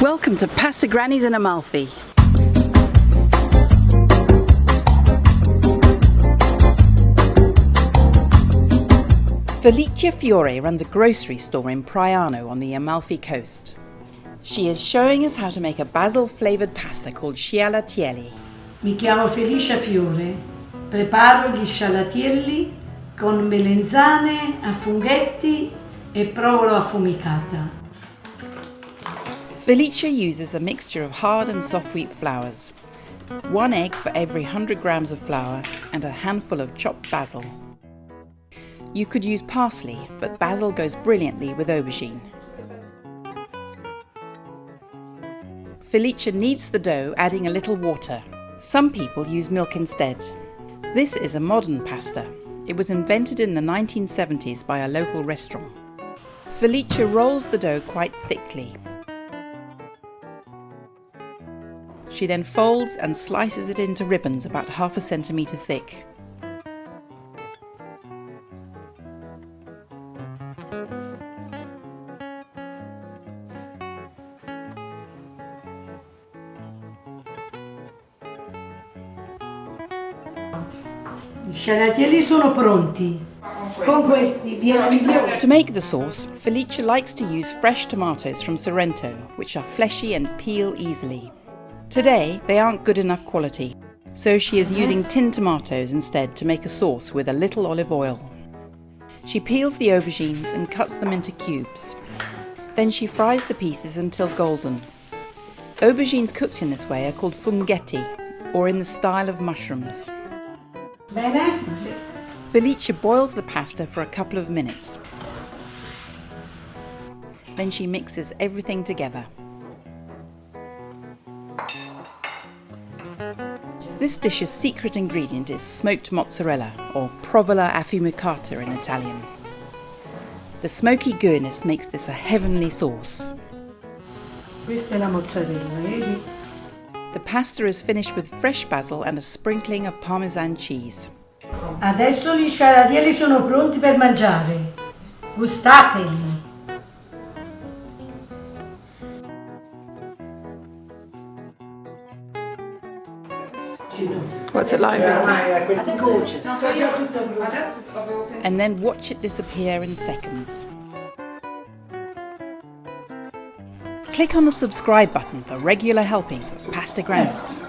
Welcome to Pasta Grannies in Amalfi. Felice Fiori runs a grocery store in Praiano on the Amalfi coast. She is showing us how to make a basil flavoured pasta called Scialatielli. Mi chiamo Felice Fiori. Preparo gli scialatielli con melenzane a funghetti e provola affumicata. Felice uses a mixture of hard and soft wheat flours, 1 egg for every 100 grams of flour and a handful of chopped basil. You could use parsley, but basil goes brilliantly with aubergine. Felice kneads the dough, adding a little water. Some people use milk instead. This is a modern pasta. It was invented in the 1970s by a local restaurant. Felice rolls the dough quite thickly. She then folds and slices it into ribbons about 1/2 centimetre thick. Gli scialatielli sono pronti. Con questi viene migliore. To make the sauce, Felice likes to use fresh tomatoes from Sorrento, which are fleshy and peel easily. Today, they aren't good enough quality, so she is using tinned tomatoes instead to make a sauce with a little olive oil. She peels the aubergines and cuts them into cubes. Then she fries the pieces until golden. Aubergines cooked in this way are called funghetti, or in the style of mushrooms. Bene? Felice boils the pasta for a couple of minutes. Then she mixes everything together. This dish's secret ingredient is smoked mozzarella, or provola affumicata in Italian. The smoky gooiness makes this a heavenly sauce. Questa è la mozzarella, vedi? The pasta is finished with fresh basil and a sprinkling of parmesan cheese. Adesso gli scialatielli sono pronti per mangiare. Gustateli! What's it like? Gorgeous. And then watch it disappear in seconds. Click on the subscribe button for regular helpings of Pasta Grannies.